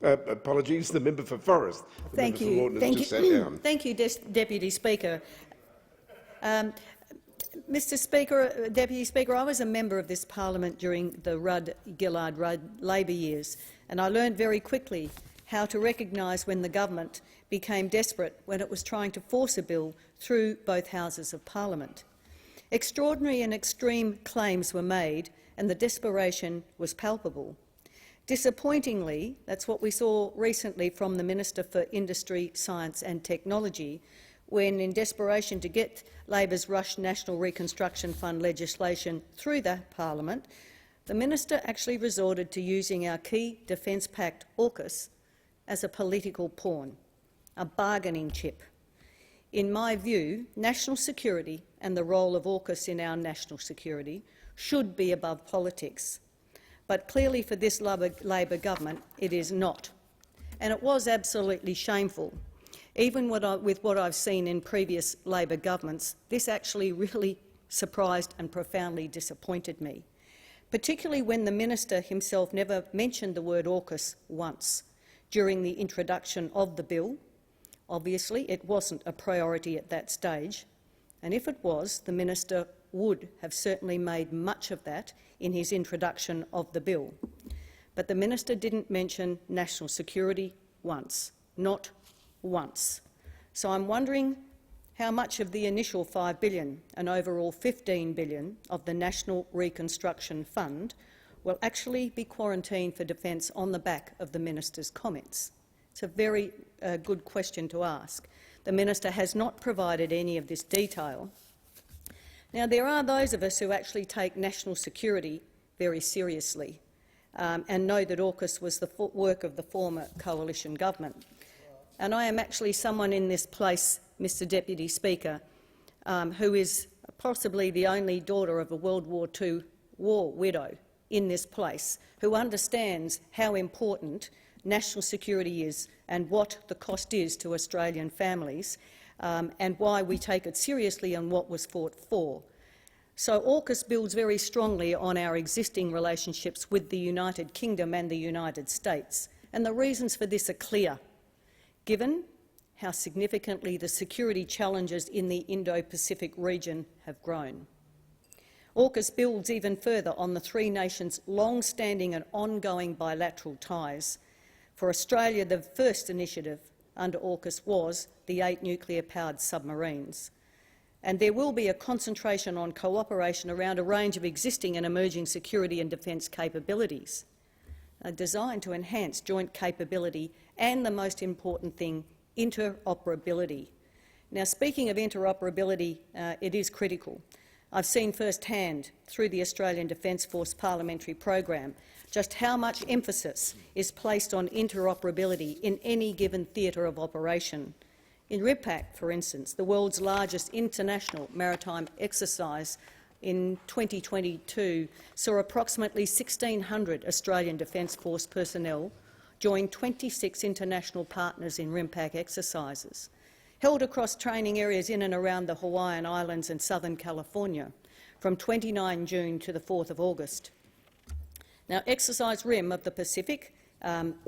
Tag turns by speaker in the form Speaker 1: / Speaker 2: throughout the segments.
Speaker 1: Apologies, the member for Forest.
Speaker 2: Thank you. Thank you, Deputy Speaker. Mr. Speaker, Deputy Speaker, I was a member of this parliament during the Rudd-Gillard Labor years, and I learned very quickly how to recognise when the government became desperate when it was trying to force a bill through both houses of parliament. Extraordinary and extreme claims were made, and the desperation was palpable. Disappointingly, that's what we saw recently from the Minister for Industry, Science and Technology, when, in desperation to get Labor's rushed National Reconstruction Fund legislation through the parliament, the minister actually resorted to using our key defence pact, AUKUS, as a political pawn, a bargaining chip. In my view, national security and the role of AUKUS in our national security should be above politics. But clearly for this Labor government it is not. And it was absolutely shameful. Even with what I've seen in previous Labor governments, this actually really surprised and profoundly disappointed me, particularly when the minister himself never mentioned the word AUKUS once during the introduction of the bill. Obviously, it wasn't a priority at that stage, and if it was, the minister would have certainly made much of that in his introduction of the bill. But the minister didn't mention national security once, not once. So I'm wondering how much of the initial $5 billion and overall $15 billion of the National Reconstruction Fund will actually be quarantined for defence on the back of the minister's comments. It's a very good question to ask. The minister has not provided any of this detail. Now, there are those of us who actually take national security very seriously and know that AUKUS was the work of the former coalition government. And I am actually someone in this place, Mr Deputy Speaker, who is possibly the only daughter of a World War II war widow in this place, who understands how important national security is and what the cost is to Australian families, and why we take it seriously and what was fought for. So AUKUS builds very strongly on our existing relationships with the United Kingdom and the United States, and the reasons for this are clear, given how significantly the security challenges in the Indo-Pacific region have grown. AUKUS builds even further on the three nations' long-standing and ongoing bilateral ties. For Australia, the first initiative under AUKUS was the 8 nuclear-powered submarines. And there will be a concentration on cooperation around a range of existing and emerging security and defence capabilities, designed to enhance joint capability and, the most important thing, interoperability. Now, speaking of interoperability, it is critical. I've seen firsthand through the Australian Defence Force parliamentary program just how much emphasis is placed on interoperability in any given theatre of operation. In RIPAC, for instance, the world's largest international maritime exercise in 2022 saw approximately 1,600 Australian Defence Force personnel join 26 international partners in RIMPAC exercises, held across training areas in and around the Hawaiian Islands and Southern California from 29 June to the 4th of August. Now, Exercise RIM of the Pacific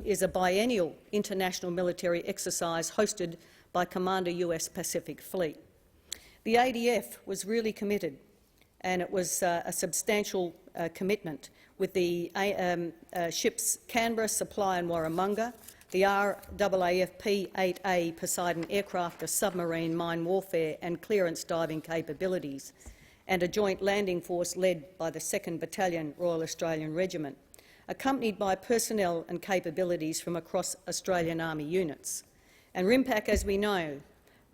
Speaker 2: is a biennial international military exercise hosted by Commander US Pacific Fleet. The ADF was really committed, and it was a substantial commitment, with the ships Canberra, Supply and Warramunga, the RAAF P-8A Poseidon aircraft of submarine mine warfare and clearance diving capabilities, and a joint landing force led by the 2nd Battalion Royal Australian Regiment, accompanied by personnel and capabilities from across Australian Army units. And RIMPAC, as we know,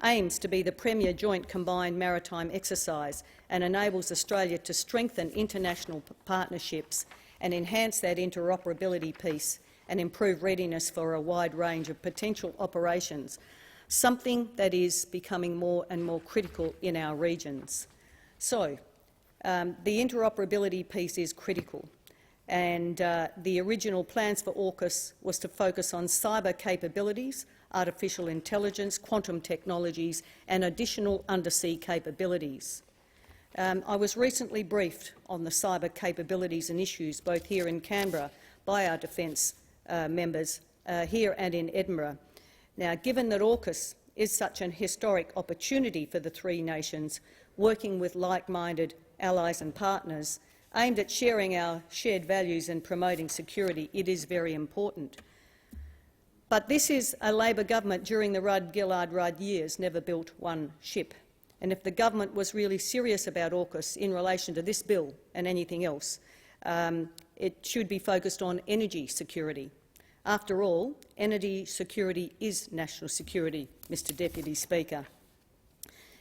Speaker 2: aims to be the premier joint combined maritime exercise and enables Australia to strengthen international partnerships and enhance that interoperability piece and improve readiness for a wide range of potential operations, something that is becoming more and more critical in our regions. So, the interoperability piece is critical, and the original plans for AUKUS was to focus on cyber capabilities, artificial intelligence, quantum technologies and additional undersea capabilities. I was recently briefed on the cyber capabilities and issues, both here in Canberra by our defence members here and in Edinburgh. Now, given that AUKUS is such an historic opportunity for the three nations, working with like-minded allies and partners, aimed at sharing our shared values and promoting security, it is very important. But this is a Labor government during the Rudd-Gillard-Rudd years never built one ship. And if the government was really serious about AUKUS in relation to this bill and anything else, it should be focused on energy security. After all, energy security is national security, Mr Deputy Speaker.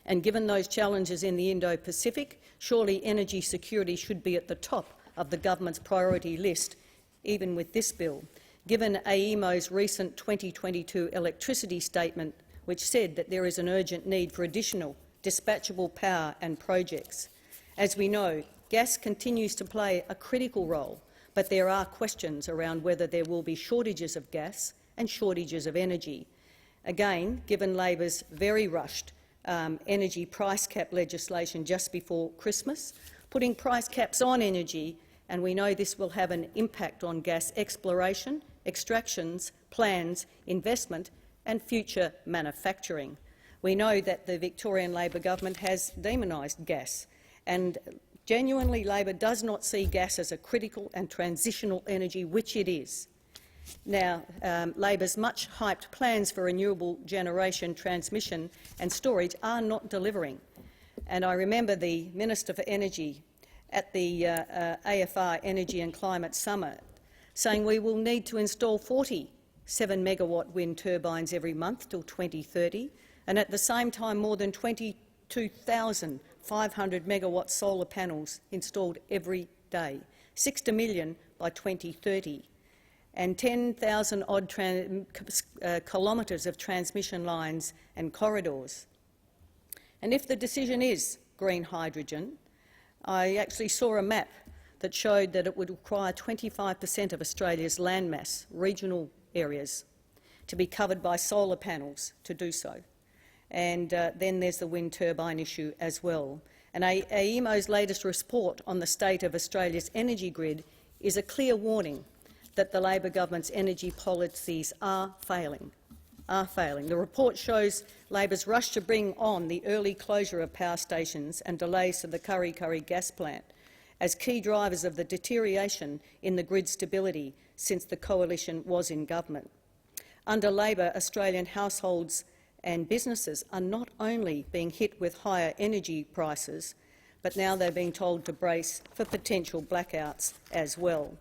Speaker 2: And given those challenges in the Indo-Pacific, surely energy security should be at the top of the government's priority list, even with this bill, given AEMO's recent 2022 electricity statement, which said that there is an urgent need for additional dispatchable power and projects. As we know, gas continues to play a critical role, but there are questions around whether there will be shortages of gas and shortages of energy. Again, given Labor's very rushed energy price cap legislation just before Christmas, putting price caps on energy, and we know this will have an impact on gas exploration, extractions, plans, investment and future manufacturing. We know that the Victorian Labor government has demonised gas, and genuinely Labor does not see gas as a critical and transitional energy, which it is. Now, Labor's much-hyped plans for renewable generation, transmission and storage are not delivering. And I remember the Minister for Energy at the AFR Energy and Climate Summit saying we will need to install 47 megawatt wind turbines every month till 2030, and at the same time more than 22,500 megawatt solar panels installed every day, 60 million by 2030. And 10,000 odd kilometres of transmission lines and corridors. And if the decision is green hydrogen, I actually saw a map that showed that it would require 25% of Australia's landmass, regional areas, to be covered by solar panels to do so. And then there's the wind turbine issue as well. And AEMO's latest report on the state of Australia's energy grid is a clear warning that the Labor government's energy policies are failing. The report shows Labor's rush to bring on the early closure of power stations and delays to the Kurri Kurri gas plant as key drivers of the deterioration in the grid stability since the coalition was in government. Under Labor, Australian households and businesses are not only being hit with higher energy prices, but now they're being told to brace for potential blackouts as well.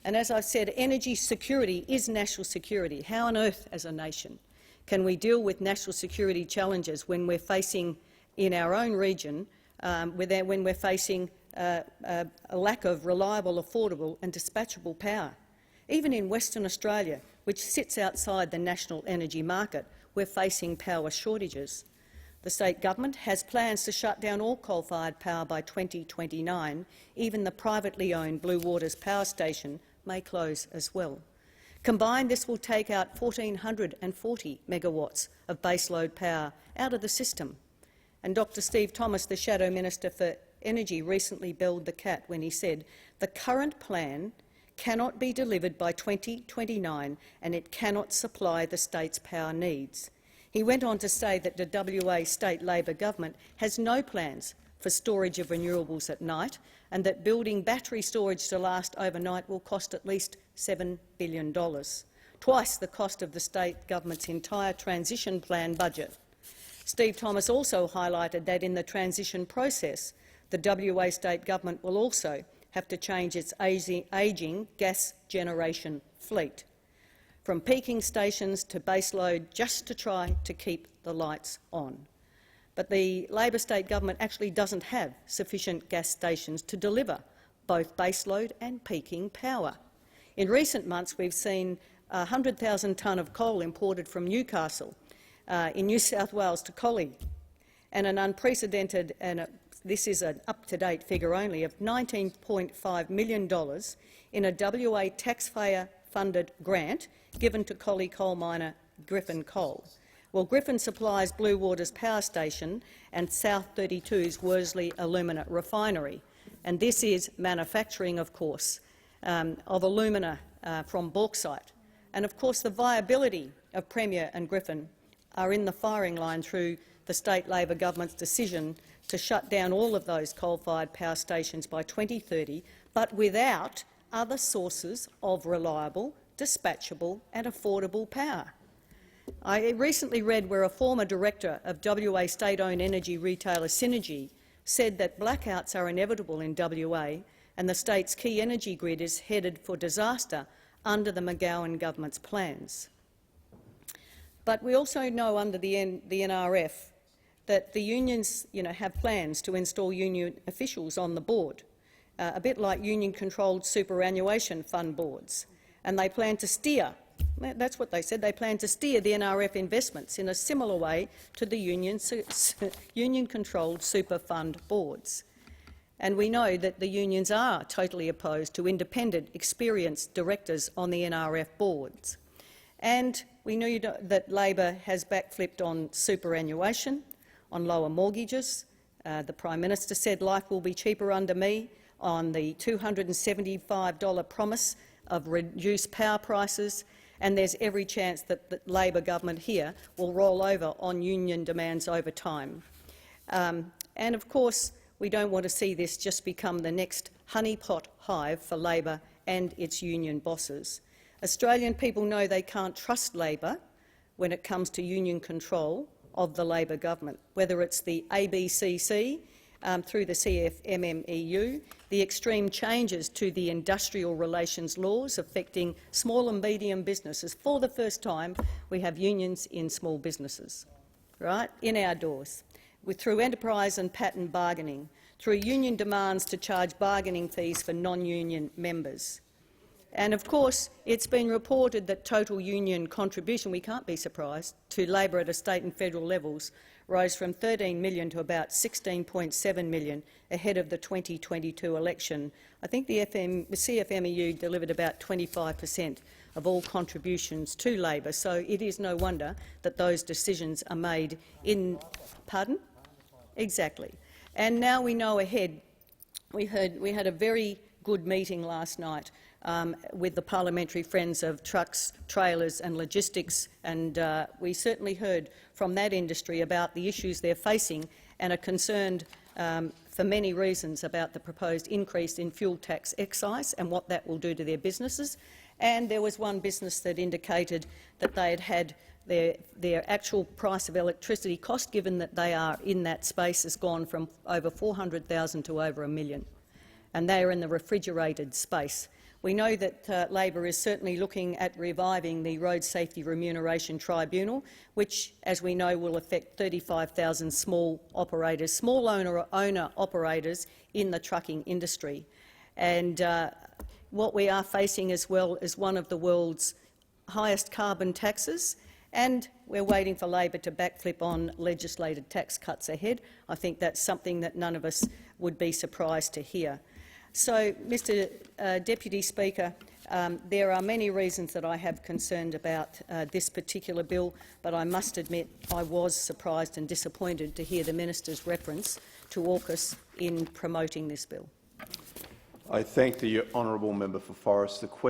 Speaker 2: And as I've said, energy security is national security. How on earth, as a nation, can we deal with national security challenges when we're facing, in our own region, when we're facing a lack of reliable, affordable and dispatchable power? Even in Western Australia, which sits outside the national energy market, we're facing power shortages. The state government has plans to shut down all coal-fired power by 2029. Even the privately owned Blue Waters power station may close as well. Combined, this will take out 1,440 megawatts of baseload power out of the system. And Dr Steve Thomas, the Shadow Minister for Energy, recently belled the cat when he said the current plan cannot be delivered by 2029 and it cannot supply the state's power needs. He went on to say that the WA State Labor government has no plans for storage of renewables at night, and that building battery storage to last overnight will cost at least $7 billion, twice the cost of the state government's entire transition plan budget. Steve Thomas also highlighted that in the transition process, the WA state government will also have to change its ageing gas generation fleet, from peaking stations to baseload, just to try to keep the lights on. But the Labor state government actually doesn't have sufficient gas stations to deliver both baseload and peaking power. In recent months, we've seen 100,000 tonne of coal imported from Newcastle in New South Wales to Collie, and an unprecedented, and this is an up-to-date figure only, of $19.5 million in a WA taxpayer-funded grant given to Collie coal miner Griffin Coal. Well, Griffin supplies Blue Waters Power Station and South 32's Worsley Alumina Refinery, and this is manufacturing, of course. of alumina from bauxite. And of course the viability of Premier and Griffin are in the firing line through the state Labor government's decision to shut down all of those coal-fired power stations by 2030, but without other sources of reliable, dispatchable and affordable power. I recently read where a former director of WA state-owned energy retailer Synergy said that blackouts are inevitable in WA and the state's key energy grid is headed for disaster under the McGowan government's plans. But we also know under the NRF that the unions have plans to install union officials on the board, a bit like union-controlled superannuation fund boards, and they plan to steer, that's what they said, they plan to steer the NRF investments in a similar way to the union-controlled super fund boards. And we know that the unions are totally opposed to independent, experienced directors on the NRF boards. And we know that Labor has backflipped on superannuation, on lower mortgages. The Prime Minister said life will be cheaper under me, on the $275 promise of reduced power prices, and there's every chance that the Labor government here will roll over on union demands over time. And of course, we don't want to see this just become the next honeypot hive for Labor and its union bosses. Australian people know they can't trust Labor when it comes to union control of the Labor government, whether it's the ABCC through the CFMMEU, the extreme changes to the industrial relations laws affecting small and medium businesses. For the first time, we have unions in small businesses, right, in our doors, through enterprise and patent bargaining, through union demands to charge bargaining fees for non-union members. And of course, it's been reported that total union contribution, we can't be surprised, to Labor at a state and federal levels rose from 13 million to about 16.7 million ahead of the 2022 election. I think the CFMEU delivered about 25% of all contributions to Labor, so it is no wonder that those decisions are made in— Pardon? Exactly. And now we know ahead. We had a very good meeting last night with the parliamentary friends of trucks, trailers and logistics, and we certainly heard from that industry about the issues they're facing and are concerned for many reasons about the proposed increase in fuel tax excise and what that will do to their businesses. And there was one business that indicated that they had their actual price of electricity cost, given that they are in that space, has gone from over 400,000 to over $1 million, and they are in the refrigerated space. We know that Labor is certainly looking at reviving the Road Safety Remuneration Tribunal, which, as we know, will affect 35,000 small operators, small owner-operators in the trucking industry. And what we are facing as well is one of the world's highest carbon taxes, and we're waiting for Labor to backflip on legislated tax cuts ahead. I think that's something that none of us would be surprised to hear. So, Mr Deputy Speaker, there are many reasons that I have concerned about this particular bill, but I must admit I was surprised and disappointed to hear the Minister's reference to AUKUS in promoting this bill.
Speaker 3: I thank the honourable member for Forrest. The